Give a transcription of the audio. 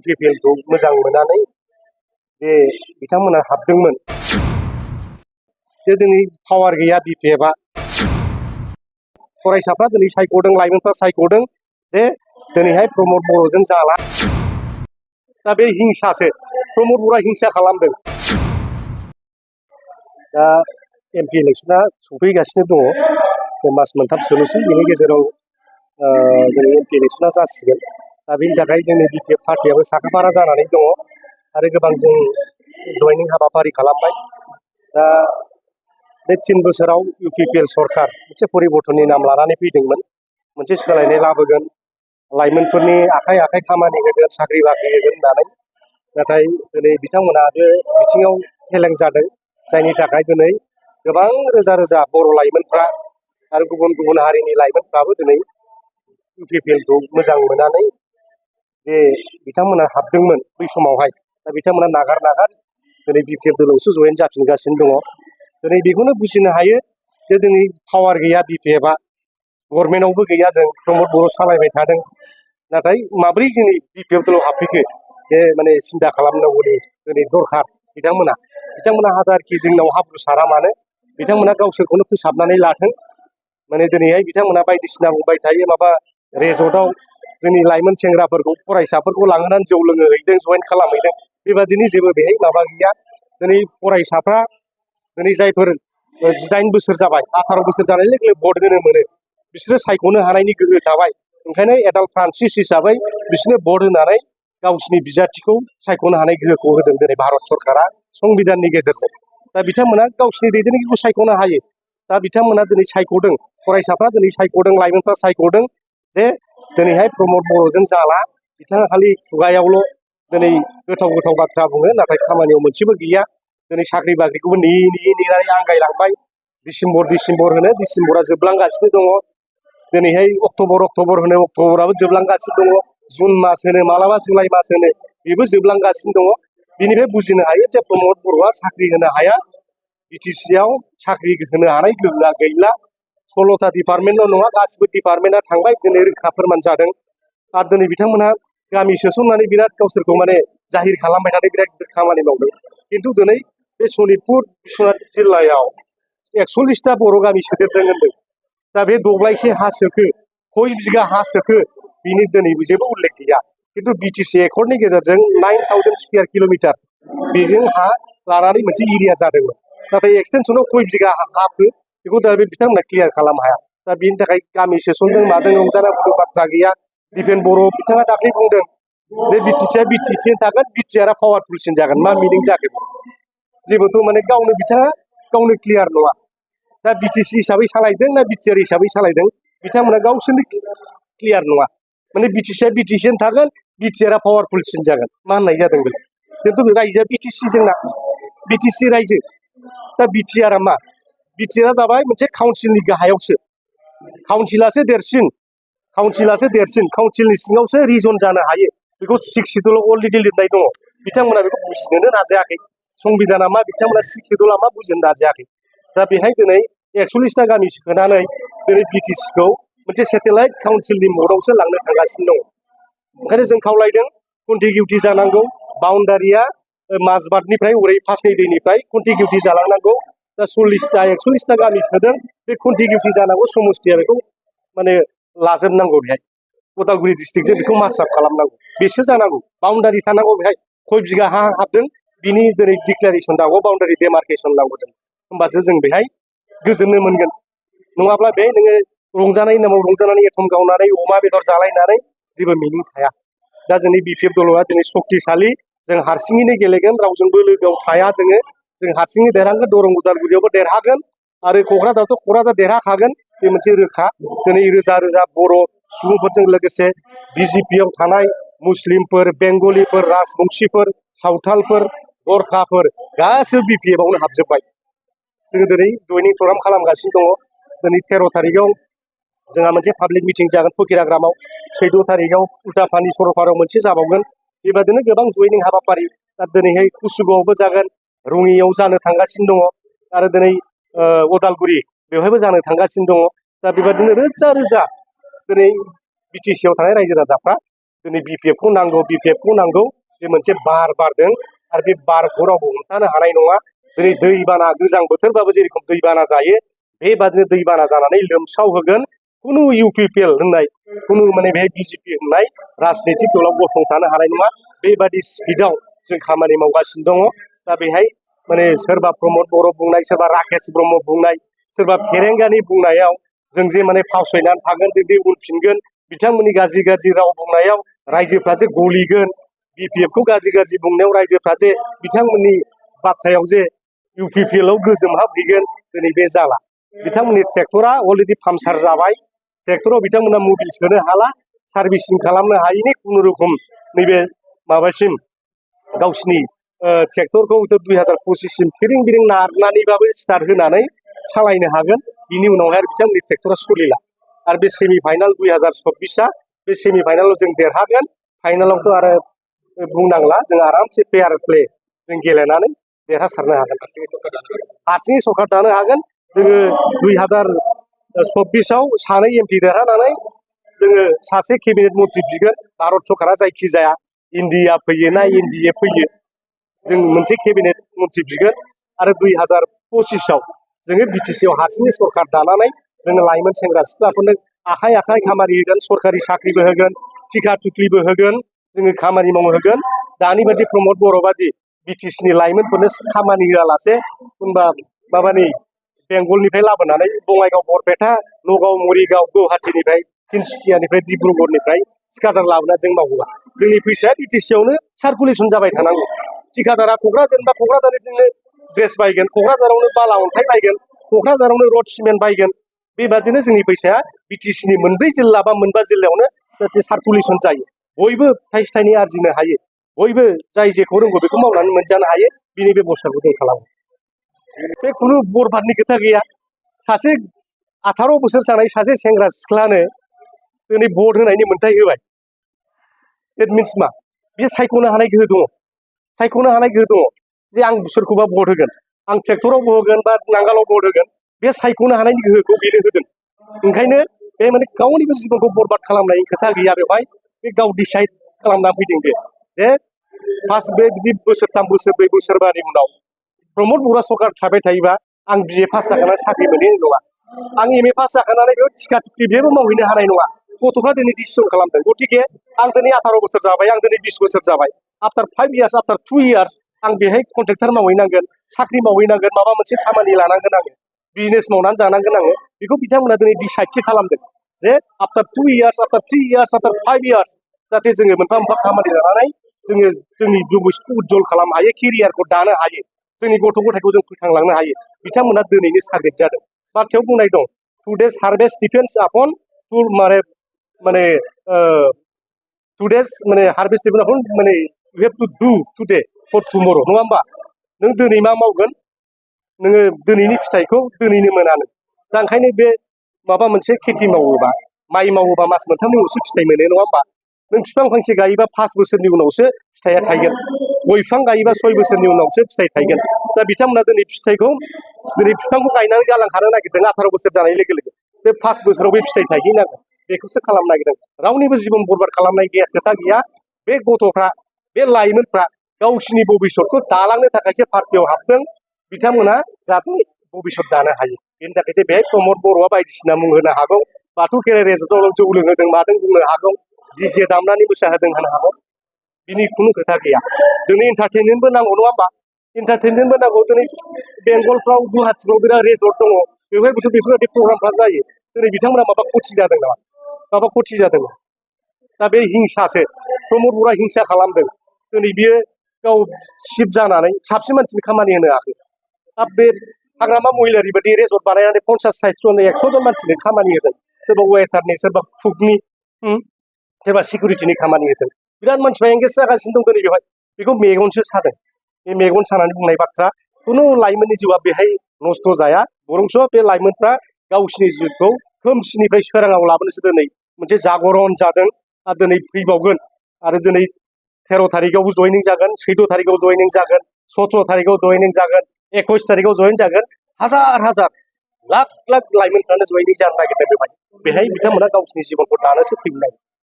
इउपिपिएलखौ मोजां मोननानै जे बिथांमोना हाबदोंमोन जे दिनै पावार गैया बिपिएफआ फरायसाफ्रा दिनै सायख'दों लाइमोनफ्रा सायख'दों जे दिनैहाय प्रमद बर'जों जाला दा बे हिंसासो प्रमद बर'आ हिंसा खालामदों दा एमपि इलेक्सना सफैगासिनो दङ मास मोनथामसोल'सै बेनि गेजेराव दिनै एमपि इलेक्सना जासिगोन दा बेनि थाखाय जोंनि बिपिएफ पार्टियाबो साखाफारा जानानै दङ आरो गोबां जों जयनिं हाबाफारि खालामबाय दा बे 3 बोसोराव इउपिपिएल सरकार मोनसे परिबर्तननि नाम लानानै फैदोंमोन मोनसे सोलायनाय लाबोगोन लाइमोनफोरनि आखाइ आखाइ खामानि होगोन साख्रि बाख्रि होगोन होननानै नाथाय दिनै बिथांमोना बे बिथिङाव फेलें जादों जायनि थाखाय दिनै गोबां रोजा रोजा बर' लाइमोनफ्रा आरो गुबुन गुबुन हारिनि लाइमोनफ्राबो दिनै इउपिपिएलखौ मोजां मोननानै जे बिथांमोना हाबदोंमोन बै समावहाय दा बिथांमोना नागार दिनै बिपिएफ दोलोआवसो जयेन जाफिनगासिनो दङ दिनै बेखौनो बुजिनो हायो जे दिनै पावार गैया बिपिएफआ गभर्नमेन्टआवबो गैया जों प्रमद बर' सालायबाय थादों नाथाय माब्रै जोंनि बिपिएफ दोलोआव हाबफैखो बे माने सिन्था खालामनांगौनि दिनै दरखार बिथांमोना हाजारखि जोंनाव हाब्रु सारा मानो बिथांमोना गावसोरखौनो फोसाबनानै लाथों माने दिनैहाय बिथांमोना बायदिसिना बुंबाय थायो माबा रेजर्टआव जोंनि लाइमोन सेंग्राफोरखौ फरायसाफोरखौ लांनानै जौ लोंहोहैदों जयेन खालामहैदों बेबादिनो जेबो बेहाय माबा गैया दिनै फरायसाफ्रा दिनै जायफोर 18 बोसोर जाबाय 18 बोसोर जानाय लोगो लोगो भट होनो मोनो बिसोरो सायख'नो हानायनि गोहो थाबाय ओंखायनो एडाल्ट फ्रान्सिस हिसाबै बिसोरनो भट होनानै गावसिनि बिजाथिखौ सायख'नो हानाय गोहोखौ होदों दिनै भारत सरकारा संबिधाननि गेजेरजों दा बिथांमोना गावसिनि दैदेनगिरिखौ सायख'नो हायो दा बिथांमोना दिनै सायख'दों फरायसाफ्रा दिनै सायख'दों लाइमोनफ्रा सायख'दों जे दिनैहाय प्रमद बर'जों जाला बिथाङा खालि खुगायावल' दिनै गोथाव बाथ्रा बुङो नाथाय खामानियाव मोनसेबो गैया दिनै साख्रि बाख्रिखौबो नेनानै आंगायलांबाय डिसेम्बर होनो डिसेम्बरा जोबलांगासिनो दङ दिनैहाय अक्ट'बर होनो अक्ट'बराबो जोबलांगासिनो दङ जुन मास होनो मालाबा जुलाइ मास होनो बेबो जोबलांगासिनो दङ बेनिफ्राय बुजिनो हायो जे प्रमद बर'आ साख्रि होनो हाया बिटिसिआव साख्रि होनो हानाय गोहोआ गैला 16टा डिपार्टमेन्टल' नङा गासिबो डिपार्टमेन्टआ थांबाय दिनै रोखा फोरमान जादों आरो दिनै बिथांमोनहा गामि सोसननानै बिराद गावसोरखौ माने जाहिर खालामबाय थानाय बिराद गिदिर खामानि मावदों खिन्थु दिनै बे सनितपुर बिश्वनाथ जिल्लायाव 41टा बर' गामि सोदेरदों होनदों दा बे दब्लायसे हा सोखो खय बिगा हा सोखो बिनि दिनै जेबो उल्लेख गैया खिन्थु बिटिसि एकर्डनि गेजेरजों 9000 स्कुवेर किल'मिटार बेजों हा लानानै मोनसे एरिया जादोंमोन नाथाय एक्सटेनसनाव खय बिगा हाखो बेखौ दा बे बिथांमोना क्लियार खालामनो हाया दा बेनि थाखाय गामि सोसनदों मादों रंजानांगौ बाथ्रा गैया दिपेन बर' बिथाङा दाख्लै बुंदों जे बिटिसिआ बिटिसिआनो थागोन बिटिआरआ पावारफुलसिन जागोन मा मिनिं जाखो जेबोथ' माने बिथाङा गावनो क्लियार नङा दा बिटिसि हिसाबै सालायदों ना बिटिआर हिसाबै सालायदों बिथांमोना गावसोरनो क्लियार नङा माने बिटिसिआ बिटिसिआनो थागोन बिटिआरआ पावारफुलसिन जागोन मा होननाय जादों बे खिन्थु रायजोआ बिटिसि जोंना बिटिसि रायजो दा बिटिआरआ मा बिटिआरआ जाबाय मोनसे काउन्सिलनि गाहायावसो काउन्सिलासो देरसिन काउन्सिलनि सिङावसो रिजन जानो हायो बेखौ 6 सिडुलाव अलरेडि लिरनाय दङ बिथांमोना बेखौ बुजिनोनो नाजायाखै संबिधाना मा बिथांमोना 6 सिडुला मा बुजिनो नाजायाखै दा बेहाय दिनै 41टा गामि सोनानै दिनै बिटिसिखौ मोनसे सेटेलाइट काउन्सिलनि मदआवसो लांनो थांगासिनो दङ ओंखायनो जों खावलायदों कन्टिगिउटि जानांगौ बाउन्डारिया माजबाटनिफ्राय ओरै फासनि दैनिफ्राय कन्टिगिउटि जालांनांगौ दा 41टा गामि सोदों बे कन्टिगिउटि जानांगौ समस्तिया बेखौ माने लाजोबनांगौ बेहाय उदालगुरि डिस्ट्रिक्टजों बेखौ मार्च आप खालामनांगौ बेसो जानांगौ बाउन्डारि थानांगौ बेहाय खय बिगा हा हाबदों बिनि दिनै डिक्लारेसन नांगौ बाउन्डारि डेमार्केसन नांगौ जों होमबासो जों बेहाय गोजोननो मोनगोन नङाब्ला बेहाय नोङो रंजानाय नामाव रंजानानै एथम गावनानै अमा बेदर जालायनानै जेबो मिनिं थाया दा जोंनि बिपिएफ दलआ दिनै सक्तिशालि जों हारसिङैनो गेलेगोन रावजोंबो लोगोआव थाया जों हारसिङै देरहागोन दरं उदालगुरियावबो देरहागोन आरो क'क्राझारावथ' क'क्राझार देरहाखागोन बे मोनसे रोखा दिनै रोजा रोजा बर' सुबुंफोरजों लोगोसे बिजेपिआव थानाय मुस्लिमफोर बेंगलिफोर राजबंशिफोर सावथालफोर गरखाफोर गासैबो बिपिएफआवनो हाबजोब्बाय जोङो दिनै जयनिं प्रग्राम खालामगासिनो दङ दिनै 13 तारिखआव जोंहा मोनसे पाब्लिक मिटिं जागोन फकिराग्रामाव 14 तारिखआव उल्टापानि सरलपारायाव मोनसे जाबावगोन बेबादिनो गोबां जयनिं हाबाफारि दा दिनैहाय कुसुगावआवबो जागोन रङियाव जानो थांगासिनो दङ आरो दिनै उदालगुरि बेवहायबो जानो थांगासिनो दङ दा बेबादिनो रोजा रोजा दिनै बिटिसिआव थानाय रायजो राजाफ्रा दिनै BPF खौ नांगौ BPF खौ नांगौ बे मोनसे बार बारदों आरो बे बारखौ रावबो हमथानो हानाय नङा दिनै दैबाना गोजां बोथोरबाबो जेरखम दैबाना जायो बेबादिनो दैबाना जानानै लोमसाव होगोन खुनु UPPL होननाय खुनु माने बेहाय BJP होननाय राजनितिक दलाव गसंथानो हानाय नङा बेबादि स्पिडआव जों खामानि मावगासिनो दङ दा बेहाय माने सोरबा प्रमद बर' बुंनाय सोरबा राकेश ब्रह्म बुंनाय सोरबा फेरेंगानि बुंनायाव जों जे माने फावसयनानै थागोन जों जे उनफिनगोन बिथांमोननि गाज्रि गाज्रि राव बुंनायाव रायजोफ्रा जे गलिगोन BPF खौ गाज्रि गाज्रि बुंनायाव रायजोफ्रा जे बिथांमोननि बाथ्रायाव जे UPPL आव गोजोमहाबहैगोन दिनै बे जाला बिथांमोननि ट्रेक्टरा अलरेडि पामचार जाबाय ट्रेक्टराव बिथांमोना मबिल सोनो हाला सार्भिसिं खालामनो हायिनि खुनुरुखुम नैबे माबासिम गावसिनि ट्रेक्टरखौ 2025 सिम थिरिं बिरिं नारनानैबाबो स्टार्ट होनानै सालायनो हागोन बिनि उनावहाय बिथांमोननि ट्रेक्टरा सलिला आरो बे सेमि फाइनाल 2026 बे सेमि फाइनालाव जों देरहागोन फाइनालावथ' आरो बुंनांला जों आरामसे फेयार प्ले जों गेलेनानै देरहासारनो हागोन हारसिङै सरकार दानो हागोन जोङो 2026 आव सानै MP देरहानानै जोङो सासे केबिनेट मन्थ्रि बिगोन भारत सरकारा जायखिजाया इन्डिया फैयो ना NDA फैयो जों मोनसे केबिनेट मन्थ्रि बिगोन आरो 2025 आव जोङो BTC आव हारसिङै सरकार दानानै जोङो लाइमोन सेंग्रा सिख्लाफोरनो आखाइ आखाइ खामानि होगोन सरकारि साख्रिबो होगोन टिका टुक्लिबो होगोन जोङो खामानि मावनो होगोन दानि बायदि प्रमद बर' बादि BTC नि लाइमोनफोरनो खामानि होआलासे होनबा माबानि बेंगलनिफ्राय लाबोनानै बङाइगाव बरपेटा नगाव मरिगाव गुवाहाटीनिफ्राय तिनसुकियानिफ्राय डिब्रुगड़निफ्राय थिकादार लाबोना जों मावोबा जोंनि फैसाया BTC आवनो सार्कुलेसन जाबाय थानांगौ थिकादारा क'क्राझारनिफ्रायनो ड्रेस बायगोन क'क्राझारावनो बाला अन्थाइ बायगोन क'क्राझारावनो रड सिमेन्ट बायगोन बेबादिनो जोंनि फैसाया BTC नि मोनब्रै जिल्ला बा मोनबा जिल्लायावनो जाहाथे सार्कुलेसन जायो बयबो थाइसे थाइनै आरजिनो हायो बयबो जाय जेखौ रोंगौ बेखौ मावनानै मोनजानो हायो बिनि बेबस्थाखौ जों खालामो बे खुनु बरबादनि खोथा गैया सासे 18 बोसोर जानाय सासे सेंग्रा सिख्लानो दिनै भट होनायनि मोन्थाय होबाय देट मिन्स मा बे सायख'नो हानाय गोहो दङ जे आं सोरखौबा भट होगोन आं ट्रेक्टरावबो होगोन बा नांगालाव भट होगोन बे सायख'नो हानायनि गोहोखौ बेनो होदों ओंखायनो बे माने गावनिबो जिबनखौ बरबाद खालामनायनि खोथा गैया बेवहाय बे गाव डिसाइड खालामना फैदों बे जे फार्स्ट बे बिदि बोसोरथाम बोसोरब्रै बोसोरबानि उनाव प्रमद बर'आ सरकार थाबाय थायोबा आं BA पास जाखानानै साख्रि मोनहैनाय नङा आं MA पास जाखानानै बेयाव टिका टुक्लि बेबो मावहैनो हानाय नङा गथ'फ्रा दिनै डिसिसन खालामदों गतिके आं दिनै 18 बोसोर जाबाय आं दिनै 20 बोसोर जाबाय आफ्टार 5 इयार्स आफ्टार 2 इयार्स आं बेहाय कन्ट्रेक्टर मावहैनांगोन साख्रि मावहैनांगोन माबा मोनसे खामानि लानांगोन आङो बिजनेस मावनानै जानांगोन आङो बेखौ बिथांमोना दिनै डिसाइडसो खालामदों जे after 2 years after 3 years after 5 years जाहाथे जोङो मोनफा मोनफा खामानि लानानै जोङो जोंनि भबिष्यतखौ उज्जवल खालामनो हायो केरियारखौ दानो हायो जोंनि गथ' गथायखौ जों फोथांलांनो हायो बिथांमोना दिनैनो साग्रिद जादों बाथ्रायाव बुंनाय दं टुडेस हार्भेस्ट डिपेन्ड्स आपन माने टुडेस माने हार्भेस्ट डिपेन्ड्स आपन माने यु हेभ टु डु टुडे फर टुमर' नङा होमबा नों दिनै मा मावगोन नोङो दिनैनि फिथाइखौ दिनैनो मोनानो दा ओंखायनो बे माबा मोनसे खेथि मावोबा माइ मावोबा मास मोनथामनि उनावसो फिथाइ मोनो नङा होमबा नों बिफां फांसे गायोबा 5 बोसोरनि उनावसो फिथाइया थायगोन गय बिफां गायोबा 6 बोसोरनि उनावसो फिथाइ थायगोन दा बिथांमोना दिनै बिफांखौ गायनानै गालांखानो नागिरदों 18 बोसोर जानाय लोगो लोगो बे 5 बोसोराव बे फिथाइ थायहैनांगोन बेखौसो खालामनो नागिरदों रावनिबो जिबन बरबाद खालामनाय गैया खोथा गैया बे गथ'फ्रा बे लाइमोनफ्रा गावसिनि भबिष्यतखौ दालांनो थाखायसो पार्टियाव हाबदों बिथांमोना जाहाथे भबिष्यत दानो हायो बेनि थाखायसो बेहाय प्रमद बर'आ बायदिसिना मुं होनो हागौ बाथौ खेराइ रेजर्टआव जौ लोंहोदों मादों बुंनो हागौ DJ दामनानै मोसाहोदों होनो हागौ बिनि खुनु खोथा गैया जोंनो एन्टारटेनमेन्टबो नांगौ नङा होमबा एन्टारटेनमेन्टबो नांगौ दिनै बेंगलफ्राव गुवाहाटिफ्राव बिराद रेजर्ट दङ बेवहायबोथ' बेफोरबायदि प्रग्रामफ्रा जायो दिनै बिथांमोना माबा खथि जादों दा बे हिंसासो प्रमद बर'आ हिंसा खालामदों दिनै बियो गाव सिफ जानानै साबसिन मानसिनि खामानि होनो हायाखै बे हाग्रामा महिलारि बायदि रेजर्ट बानायनानै 50-60 जन 100 जन मानसिनो खामानि होदों सोरबा वेटारनि सोरबा कुकनि सोरबा सिकिउरिटिनि खामानि होदों बिराद मानसिफ्रा एंगेज जागासिनो दं दिनै बेवहाय बेखौ मेगनसो सादों बे मेगन सानानै बुंनाय बाथ्रा खुनु लाइमोननि जिउआ बेहाय नस्थ' जाया बरंस' बे लाइमोनफ्रा गावसिनि जिउखौ खोमसिनिफ्राय सोराङाव लाबोनोसो दिनै मोनसे जागरण जादों आरो दिनै फैबावगोन आरो दिनै 13 थारिखआवबो जयनिं जागोन 14 थारिखआव जयनिं जागोन 17 थारिखआव जयनिं जागोन 21 थारिखआव जयेन जागोन हाजार लाख लाख लाइमोनफ्रानो जयनिं जानो नागिरदों बेहाय बिथांमोना गावसिनि जिबनखौ दानोसो फैनाय